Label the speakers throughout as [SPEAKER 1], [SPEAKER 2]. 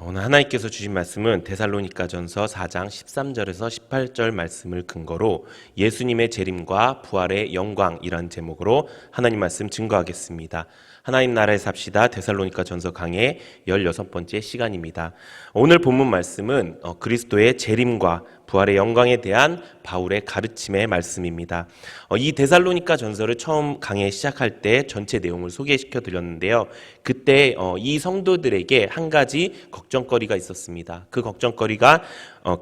[SPEAKER 1] 오늘 하나님께서 주신 말씀은 데살로니가전서 4장 13절에서 18절 말씀을 근거로 예수님의 재림과 부활의 영광이라는 제목으로 하나님 말씀 증거하겠습니다. 하나님 나라에 삽시다 데살로니가전서 강의 16번째 시간입니다. 오늘 본문 말씀은 그리스도의 재림과 부활의 영광에 대한 바울의 가르침의 말씀입니다. 이 데살로니가 전서를 처음 강의 시작할 때 전체 내용을 소개시켜 드렸는데요. 그때 이 성도들에게 한 가지 걱정거리가 있었습니다. 그 걱정거리가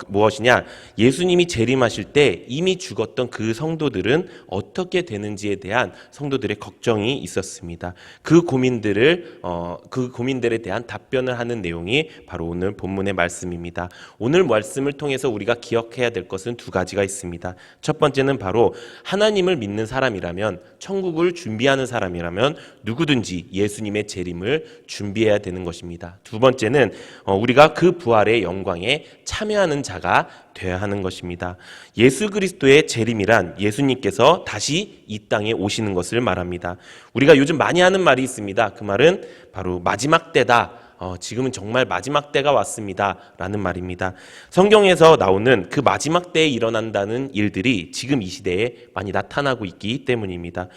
[SPEAKER 1] 무엇이냐? 예수님이 재림하실 때 이미 죽었던 그 성도들은 어떻게 되는지에 대한 성도들의 걱정이 있었습니다. 그 고민들에 대한 답변을 하는 내용이 바로 오늘 본문의 말씀입니다. 오늘 말씀을 통해서 우리가 기억해야 될 것은 두 가지가 있습니다. 첫 번째는 바로 하나님을 믿는 사람이라면, 천국을 준비하는 사람이라면 누구든지 예수님의 재림을 준비해야 되는 것입니다. 두 번째는 우리가 그 부활의 영광에 참여하는 자가 되어야 하는 것입니다. 예수 그리스도의 재림이란 예수님께서 다시 이 땅에 오시는 것을 말합니다. 우리가 요즘 많이 하는 말이 있습니다. 그 말은 바로 마지막 때다. 지금은 정말 마지막 때가 왔습니다 라는 말입니다. 성경에서 나오는 그 마지막 때에 일어난다는 일들이 지금 이 시대에 많이 나타나고 있기 때문입니다.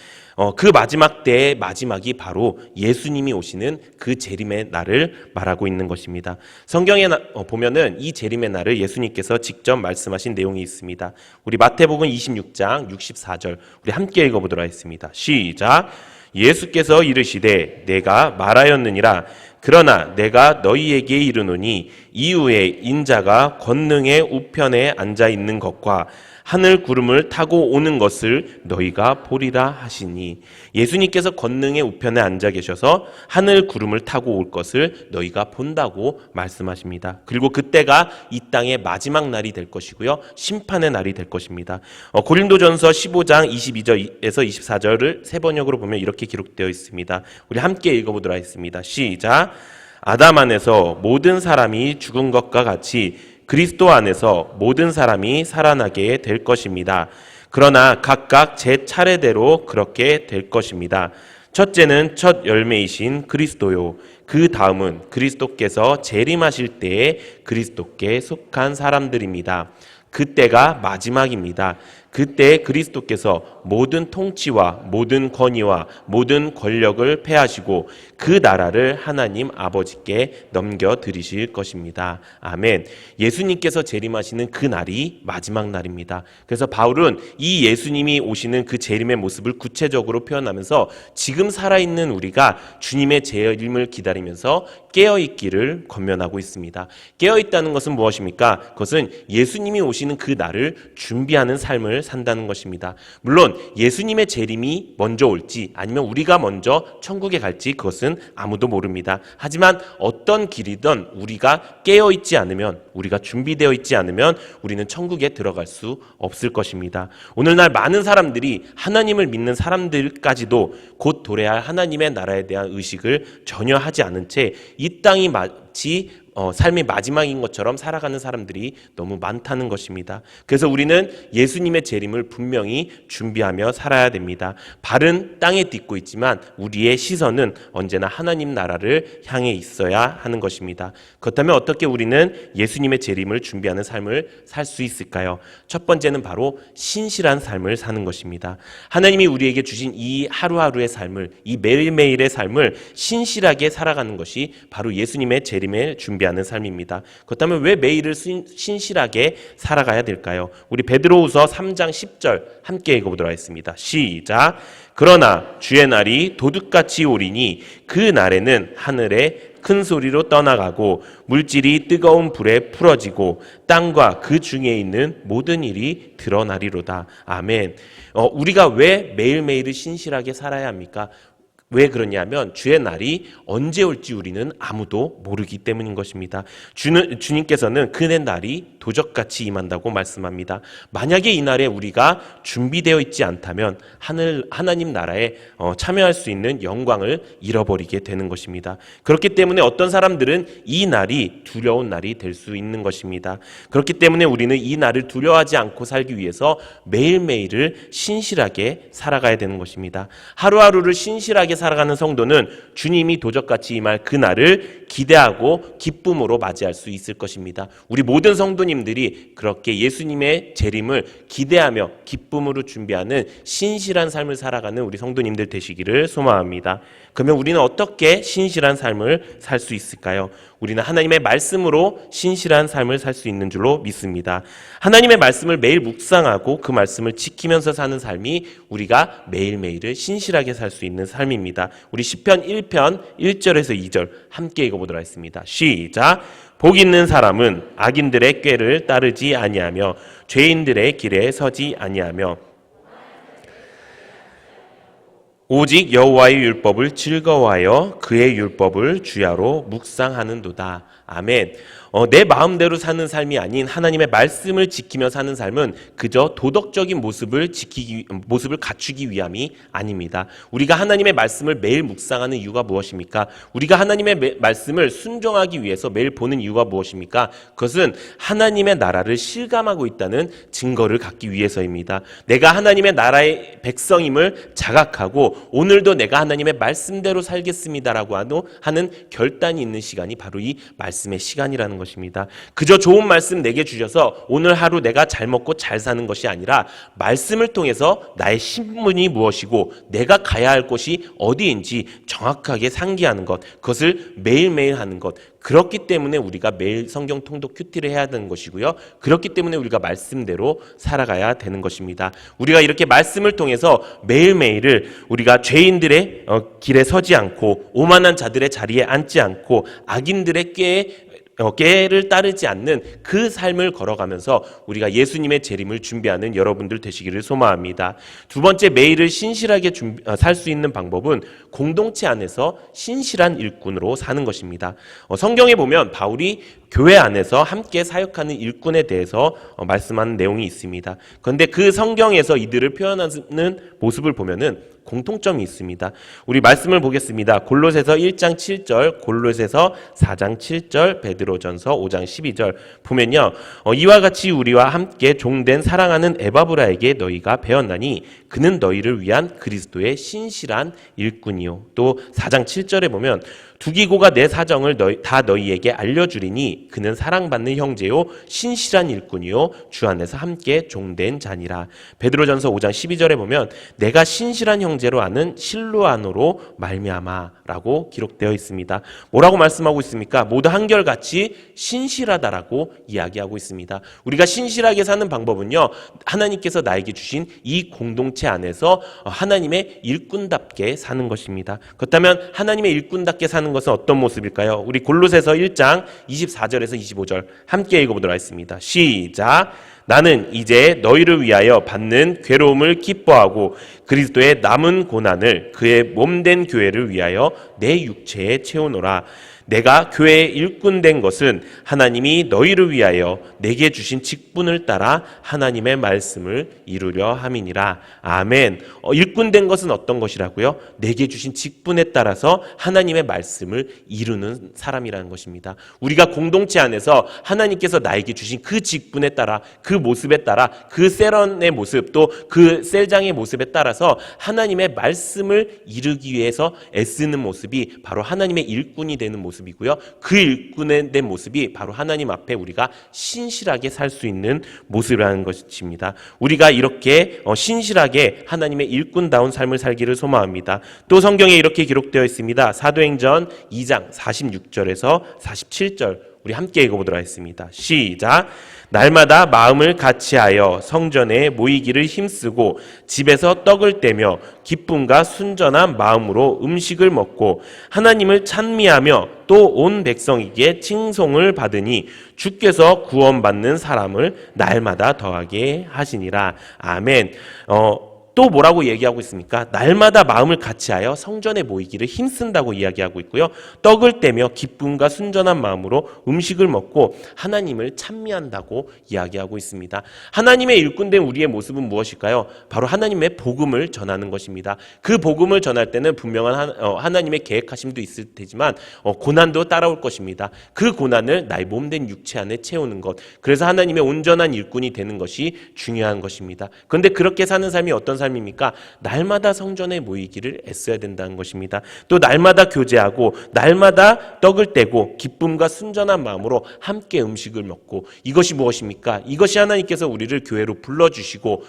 [SPEAKER 1] 그 마지막 때의 마지막이 바로 예수님이 오시는 그 재림의 날을 말하고 있는 것입니다. 성경에 보면은 이 재림의 날을 예수님께서 직접 말씀하신 내용이 있습니다. 우리 마태복음 26장 64절 우리 함께 읽어보도록 하겠습니다. 시작. 예수께서 이르시되 내가 말하였느니라. 그러나 내가 너희에게 이르노니 이후에 인자가 권능의 우편에 앉아 있는 것과 하늘 구름을 타고 오는 것을 너희가 보리라 하시니, 예수님께서 권능의 우편에 앉아 계셔서 하늘 구름을 타고 올 것을 너희가 본다고 말씀하십니다. 그리고 그때가 이 땅의 마지막 날이 될 것이고요, 심판의 날이 될 것입니다. 고린도전서 15장 22절에서 24절을 세 번역으로 보면 이렇게 기록되어 있습니다. 우리 함께 읽어보도록 하겠습니다. 시작. 아담 안에서 모든 사람이 죽은 것과 같이 그리스도 안에서 모든 사람이 살아나게 될 것입니다. 그러나 각각 제 차례대로 그렇게 될 것입니다. 첫째는 첫 열매이신 그리스도요. 그 다음은 그리스도께서 재림하실 때에 그리스도께 속한 사람들입니다. 그때가 마지막입니다. 그때 그리스도께서 모든 통치와 모든 권위와 모든 권력을 패하시고 그 나라를 하나님 아버지께 넘겨드리실 것입니다. 아멘. 예수님께서 재림하시는 그 날이 마지막 날입니다. 그래서 바울은 이 예수님이 오시는 그 재림의 모습을 구체적으로 표현하면서 지금 살아있는 우리가 주님의 재림을 기다리면서 깨어있기를 권면하고 있습니다. 깨어있다는 것은 무엇입니까? 그것은 예수님이 오시는 그 날을 준비하는 삶을 산다는 것입니다. 물론 예수님의 재림이 먼저 올지 아니면 우리가 먼저 천국에 갈지 그것은 아무도 모릅니다. 하지만 어떤 길이든 우리가 깨어있지 않으면, 우리가 준비되어 있지 않으면 우리는 천국에 들어갈 수 없을 것입니다. 오늘날 많은 사람들이, 하나님을 믿는 사람들까지도 곧 도래할 하나님의 나라에 대한 의식을 전혀 하지 않은 채 이 땅이 마치 삶의 마지막인 것처럼 살아가는 사람들이 너무 많다는 것입니다. 그래서 우리는 예수님의 재림을 분명히 준비하며 살아야 됩니다. 발은 땅에 딛고 있지만 우리의 시선은 언제나 하나님 나라를 향해 있어야 하는 것입니다. 그렇다면 어떻게 우리는 예수님의 재림을 준비하는 삶을 살 수 있을까요? 첫 번째는 바로 신실한 삶을 사는 것입니다. 하나님이 우리에게 주신 이 하루하루의 삶을, 이 매일매일의 삶을 신실하게 살아가는 것이 바로 예수님의 재림을 준비하는 삶입니다. 그렇다면 왜 매일을 신실하게 살아가야 될까요? 우리 베드로후서 3장 10절 함께 읽어보도록 하겠습니다. 시작. 그러나 주의 날이 도둑같이 오리니 그 날에는 하늘에 큰 소리로 떠나가고 물질이 뜨거운 불에 풀어지고 땅과 그 중에 있는 모든 일이 드러나리로다. 아멘. 우리가 왜 매일매일을 신실하게 살아야 합니까? 왜 그러냐면 주의 날이 언제 올지 우리는 아무도 모르기 때문인 것입니다. 주님께서는 그의 날이 도적같이 임한다고 말씀합니다. 만약에 이 날에 우리가 준비되어 있지 않다면 하나님 나라에 참여할 수 있는 영광을 잃어버리게 되는 것입니다. 그렇기 때문에 어떤 사람들은 이 날이 두려운 날이 될 수 있는 것입니다. 그렇기 때문에 우리는 이 날을 두려워하지 않고 살기 위해서 매일매일을 신실하게 살아가야 되는 것입니다. 하루하루를 신실하게 살아가는 성도는 주님이 도적같이 임할 그날을 기대하고 기쁨으로 맞이할 수 있을 것입니다. 우리 모든 성도님들이 그렇게 예수님의 재림을 기대하며 기쁨으로 준비하는 신실한 삶을 살아가는 우리 성도님들 되시기를 소망합니다. 그러면 우리는 어떻게 신실한 삶을 살 수 있을까요? 우리는 하나님의 말씀으로 신실한 삶을 살 수 있는 줄로 믿습니다. 하나님의 말씀을 매일 묵상하고 그 말씀을 지키면서 사는 삶이 우리가 매일매일을 신실하게 살 수 있는 삶입니다. 우리 시편 1편 1절에서 2절 함께 읽어보도록 하겠습니다. 시작! 복 있는 사람은 악인들의 꾀를 따르지 아니하며 죄인들의 길에 서지 아니하며 오직 여호와의 율법을 즐거워하여 그의 율법을 주야로 묵상하는도다. 아멘. 내 마음대로 사는 삶이 아닌 하나님의 말씀을 지키며 사는 삶은 그저 도덕적인 모습을 갖추기 위함이 아닙니다. 우리가 하나님의 말씀을 매일 묵상하는 이유가 무엇입니까? 우리가 하나님의 말씀을 순종하기 위해서 매일 보는 이유가 무엇입니까? 그것은 하나님의 나라를 실감하고 있다는 증거를 갖기 위해서입니다. 내가 하나님의 나라의 백성임을 자각하고 오늘도 내가 하나님의 말씀대로 살겠습니다라고 하는 결단이 있는 시간이 바로 이 말씀의 시간이라는 것입니다. 그저 좋은 말씀 내게 주셔서 오늘 하루 내가 잘 먹고 잘 사는 것이 아니라 말씀을 통해서 나의 신분이 무엇이고 내가 가야 할 곳이 어디인지 정확하게 상기하는 것, 그것을 매일매일 하는 것. 그렇기 때문에 우리가 매일 성경 통독 큐티를 해야 되는 것이고요. 그렇기 때문에 우리가 말씀대로 살아가야 되는 것입니다. 우리가 이렇게 말씀을 통해서 매일매일을 우리가 죄인들의 길에 서지 않고 오만한 자들의 자리에 앉지 않고 악인들의 꾀를 따르지 않는 그 삶을 걸어가면서 우리가 예수님의 재림을 준비하는 여러분들 되시기를 소망합니다. 두 번째, 매일을 신실하게 살 수 있는 방법은 공동체 안에서 신실한 일꾼으로 사는 것입니다. 성경에 보면 바울이 교회 안에서 함께 사역하는 일꾼에 대해서 말씀하는 내용이 있습니다. 그런데 그 성경에서 이들을 표현하는 모습을 보면은 공통점이 있습니다. 우리 말씀을 보겠습니다. 골로새서 1장 7절, 골로새서 4장 7절, 베드로전서 5장 12절 보면요. 이와 같이 우리와 함께 종된 사랑하는 에바브라에게 너희가 배웠나니 그는 너희를 위한 그리스도의 신실한 일꾼이요. 또 4장 7절에 보면 두기고가 내 사정을 다 너희에게 알려주리니 그는 사랑받는 형제요 신실한 일꾼이요 주 안에서 함께 종된 자니라. 베드로전서 5장 12절에 보면 내가 신실한 형제로 아는 실로아노로 말미암아라고 기록되어 있습니다. 뭐라고 말씀하고 있습니까? 모두 한결같이 신실하다라고 이야기하고 있습니다. 우리가 신실하게 사는 방법은요, 하나님께서 나에게 주신 이 공동체 안에서 하나님의 일꾼답게 사는 것입니다. 그렇다면 하나님의 일꾼답게 사는 것은 어떤 모습일까요? 우리 골로새서 1장 24절에서 25절 함께 읽어보도록 하겠습니다. 시작! 나는 이제 너희를 위하여 받는 괴로움을 기뻐하고 그리스도의 남은 고난을 그의 몸된 교회를 위하여 내 육체에 채우노라. 내가 교회의 일꾼 된 것은 하나님이 너희를 위하여 내게 주신 직분을 따라 하나님의 말씀을 이루려 함이니라. 아멘. 일꾼 된 것은 어떤 것이라고요? 내게 주신 직분에 따라서 하나님의 말씀을 이루는 사람이라는 것입니다. 우리가 공동체 안에서 하나님께서 나에게 주신 그 직분에 따라, 그 모습에 따라, 그 셀원의 모습, 또 그 셀장의 모습에 따라서 하나님의 말씀을 이루기 위해서 애쓰는 모습이 바로 하나님의 일꾼이 되는 모습이고요. 그 일꾼의 된 모습이 바로 하나님 앞에 우리가 신실하게 살 수 있는 모습이라는 것입니다. 우리가 이렇게 신실하게 하나님의 일꾼다운 삶을 살기를 소망합니다. 또 성경에 이렇게 기록되어 있습니다. 사도행전 2장 46절에서 47절 우리 함께 읽어보도록 하겠습니다. 시작! 날마다 마음을 같이하여 성전에 모이기를 힘쓰고 집에서 떡을 떼며 기쁨과 순전한 마음으로 음식을 먹고 하나님을 찬미하며 또 온 백성에게 칭송을 받으니 주께서 구원받는 사람을 날마다 더하게 하시니라. 아멘. 또 뭐라고 얘기하고 있습니까? 날마다 마음을 같이하여 성전에 모이기를 힘쓴다고 이야기하고 있고요. 떡을 떼며 기쁨과 순전한 마음으로 음식을 먹고 하나님을 찬미한다고 이야기하고 있습니다. 하나님의 일꾼된 우리의 모습은 무엇일까요? 바로 하나님의 복음을 전하는 것입니다. 그 복음을 전할 때는 분명한 하나님의 계획하심도 있을 테지만 고난도 따라올 것입니다. 그 고난을 나의 몸된 육체 안에 채우는 것, 그래서 하나님의 온전한 일꾼이 되는 것이 중요한 것입니다. 그런데 그렇게 사는 삶이 어떤 삶입니까? 날마다 성전에 모이기를 애써야 된다는 것입니다. 또 날마다 교제하고 날마다 떡을 떼고 기쁨과 순전한 마음으로 함께 음식을 먹고, 이것이 무엇입니까? 이것이 하나님께서 우리를 교회로 불러주시고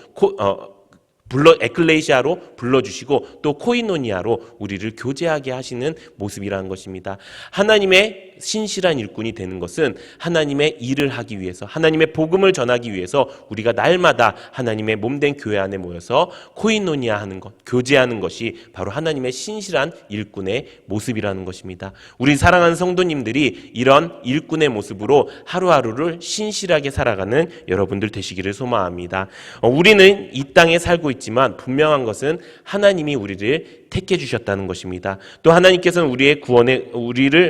[SPEAKER 1] 에클레시아로 불러주시고 또 코이노니아로 우리를 교제하게 하시는 모습이라는 것입니다. 하나님의 신실한 일꾼이 되는 것은 하나님의 일을 하기 위해서, 하나님의 복음을 전하기 위해서 우리가 날마다 하나님의 몸된 교회 안에 모여서 코이노니아 하는 것, 교제하는 것이 바로 하나님의 신실한 일꾼의 모습이라는 것입니다. 우리 사랑하는 성도님들이 이런 일꾼의 모습으로 하루하루를 신실하게 살아가는 여러분들 되시기를 소망합니다. 우리는 이 땅에 살고 있지만 분명한 것은 하나님이 우리를 택해 주셨다는 것입니다. 또 하나님께서는 우리를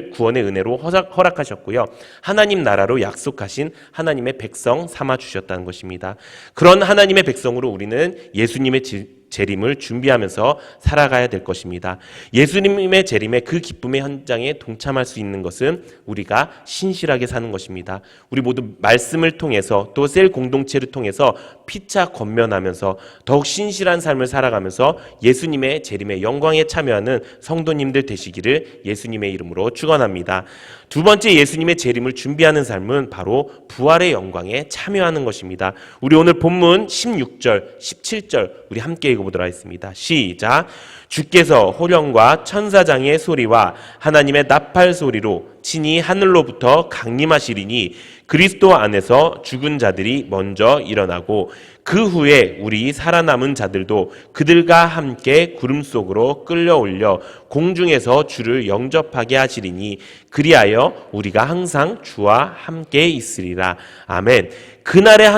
[SPEAKER 1] 구원의 은혜로 허락하셨고요. 하나님 나라로 약속하신 하나님의 백성 삼아 주셨다는 것입니다. 그런 하나님의 백성으로 우리는 예수님의 재림을 준비하면서 살아가야 될 것입니다. 예수님의 재림의 그 기쁨의 현장에 동참할 수 있는 것은 우리가 신실하게 사는 것입니다. 우리 모두 말씀을 통해서 또 셀 공동체를 통해서 피차 권면하면서 더욱 신실한 삶을 살아가면서 예수님의 재림의 영광에 참여하는 성도님들 되시기를 예수님의 이름으로 축원합니다. 두 번째, 예수님의 재림을 준비하는 삶은 바로 부활의 영광에 참여하는 것입니다. 우리 오늘 본문 16절, 17절 우리 함께 읽어보도록 하겠습니다. 시작. 주께서 호령과 천사장의 소리와 하나님의 나팔 소리로 친히 하늘로부터 강림하시리니 그리스도 안에서 죽은 자들이 먼저 일어나고 그 후에 우리 살아남은 자들도 그들과 함께 구름 속으로 끌려올려 공중에서 주를 영접하게 하시리니 그리하여 우리가 항상 주와 함께 있으리라. 아멘. 그날에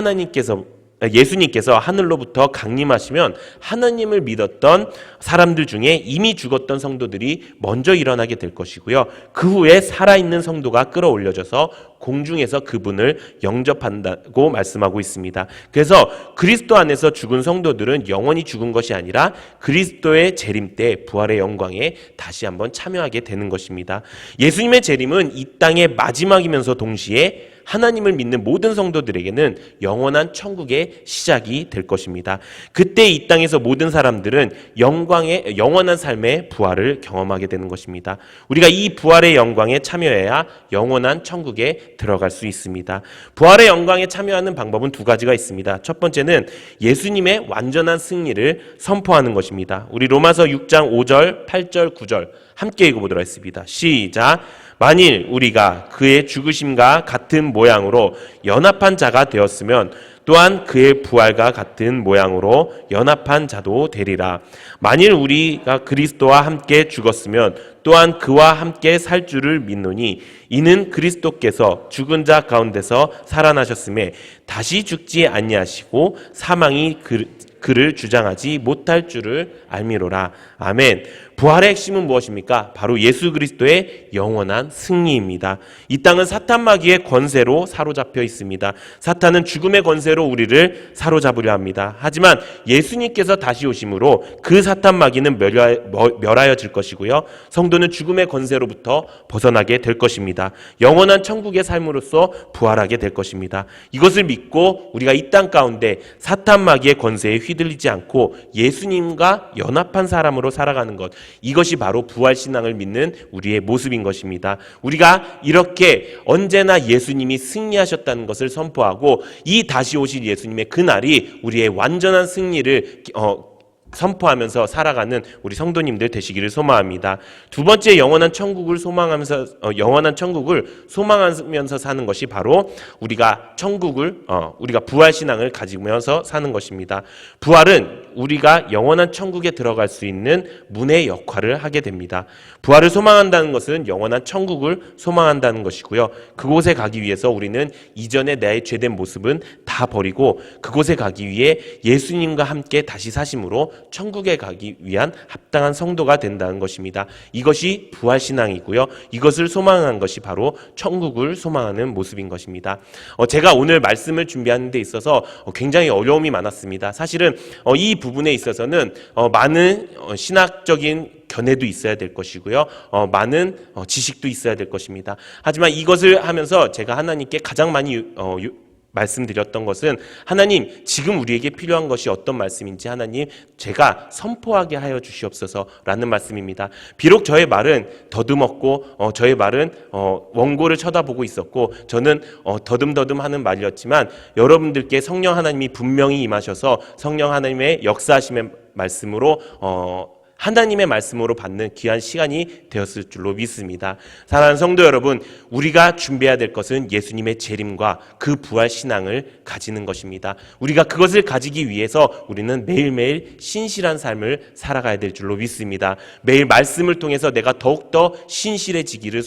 [SPEAKER 1] 예수님께서 하늘로부터 강림하시면 하나님을 믿었던 사람들 중에 이미 죽었던 성도들이 먼저 일어나게 될 것이고요. 그 후에 살아있는 성도가 끌어올려져서 공중에서 그분을 영접한다고 말씀하고 있습니다. 그래서 그리스도 안에서 죽은 성도들은 영원히 죽은 것이 아니라 그리스도의 재림 때 부활의 영광에 다시 한번 참여하게 되는 것입니다. 예수님의 재림은 이 땅의 마지막이면서 동시에 하나님을 믿는 모든 성도들에게는 영원한 천국의 시작이 될 것입니다. 그때 이 땅에서 모든 사람들은 영원한 삶의 부활을 경험하게 되는 것입니다. 우리가 이 부활의 영광에 참여해야 영원한 천국에 들어갈 수 있습니다. 부활의 영광에 참여하는 방법은 두 가지가 있습니다. 첫 번째는 예수님의 완전한 승리를 선포하는 것입니다. 우리 로마서 6장 5절, 8절, 9절 함께 읽어보도록 하겠습니다. 시작. 만일 우리가 그의 죽으심과 같은 모양으로 연합한 자가 되었으면 또한 그의 부활과 같은 모양으로 연합한 자도 되리라. 만일 우리가 그리스도와 함께 죽었으면 또한 그와 함께 살 줄을 믿노니 이는 그리스도께서 죽은 자 가운데서 살아나셨음에 다시 죽지 아니하시고 사망이 그를 주장하지 못할 줄을 알미로라. 아멘. 부활의 핵심은 무엇입니까? 바로 예수 그리스도의 영원한 승리입니다. 이 땅은 사탄 마귀의 권세로 사로잡혀 있습니다. 사탄은 죽음의 권세로 우리를 사로잡으려 합니다. 하지만 예수님께서 다시 오심으로 그 사탄 마귀는 멸하여질 것이고요. 성도는 죽음의 권세로부터 벗어나게 될 것입니다. 영원한 천국의 삶으로서 부활하게 될 것입니다. 이것을 믿고 우리가 이 땅 가운데 사탄 마귀의 권세에 휘둘리지 않고 예수님과 연합한 사람으로 살아가는 것, 이것이 바로 부활신앙을 믿는 우리의 모습인 것입니다. 우리가 이렇게 언제나 예수님이 승리하셨다는 것을 선포하고 이 다시 오실 예수님의 그날이 우리의 완전한 승리를 선포하면서 살아가는 우리 성도님들 되시기를 소망합니다. 두 번째, 영원한 천국을 소망하면서 사는 것이 바로 우리가 부활 신앙을 가지면서 사는 것입니다. 부활은 우리가 영원한 천국에 들어갈 수 있는 문의 역할을 하게 됩니다. 부활을 소망한다는 것은 영원한 천국을 소망한다는 것이고요. 그곳에 가기 위해서 우리는 이전의 나의 죄된 모습은 다 버리고 그곳에 가기 위해 예수님과 함께 다시 사심으로 천국에 가기 위한 합당한 성도가 된다는 것입니다. 이것이 부활신앙이고요. 이것을 소망한 것이 바로 천국을 소망하는 모습인 것입니다. 제가 오늘 말씀을 준비하는 데 있어서 굉장히 어려움이 많았습니다. 사실은 이 부분에 있어서는 많은 신학적인 견해도 있어야 될 것이고요. 많은 지식도 있어야 될 것입니다. 하지만 이것을 하면서 제가 하나님께 가장 많이 말씀드렸던 것은 하나님 지금 우리에게 필요한 것이 어떤 말씀인지 하나님 제가 선포하게 하여 주시옵소서라는 말씀입니다. 비록 저의 말은 더듬었고 저의 말은 원고를 쳐다보고 있었고 저는 더듬더듬 하는 말이었지만 여러분들께 성령 하나님이 분명히 임하셔서 성령 하나님의 역사하심의 말씀으로 하나님의 말씀으로 받는 귀한 시간이 되었을 줄로 믿습니다. 사랑하는 성도 여러분, 우리가 준비해야 될 것은 예수님의 재림과 그 부활 신앙을 가지는 것입니다. 우리가 그것을 가지기 위해서 우리는 매일매일 신실한 삶을 살아가야 될 줄로 믿습니다. 매일 말씀을 통해서 내가 더욱더 신실해지기를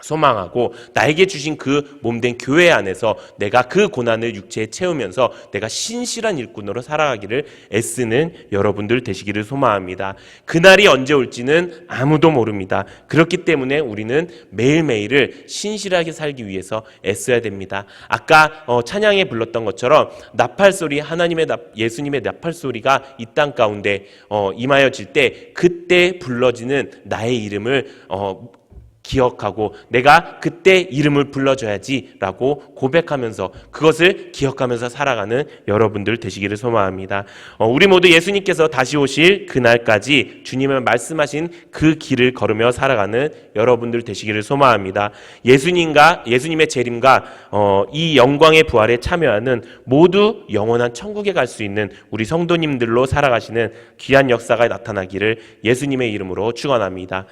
[SPEAKER 1] 소망하고 나에게 주신 그 몸된 교회 안에서 내가 그 고난을 육체에 채우면서 내가 신실한 일꾼으로 살아가기를 애쓰는 여러분들 되시기를 소망합니다. 그날이 언제 올지는 아무도 모릅니다. 그렇기 때문에 우리는 매일매일을 신실하게 살기 위해서 애써야 됩니다. 아까 찬양에 불렀던 것처럼 나팔소리, 예수님의 나팔소리가 이 땅 가운데 임하여질 때 그때 불러지는 나의 이름을 기억하고 내가 그때 이름을 불러줘야지라고 고백하면서 그것을 기억하면서 살아가는 여러분들 되시기를 소망합니다. 우리 모두 예수님께서 다시 오실 그날까지 주님의 말씀하신 그 길을 걸으며 살아가는 여러분들 되시기를 소망합니다. 예수님의 재림과 이 영광의 부활에 참여하는 모두 영원한 천국에 갈 수 있는 우리 성도님들로 살아가시는 귀한 역사가 나타나기를 예수님의 이름으로 축원합니다.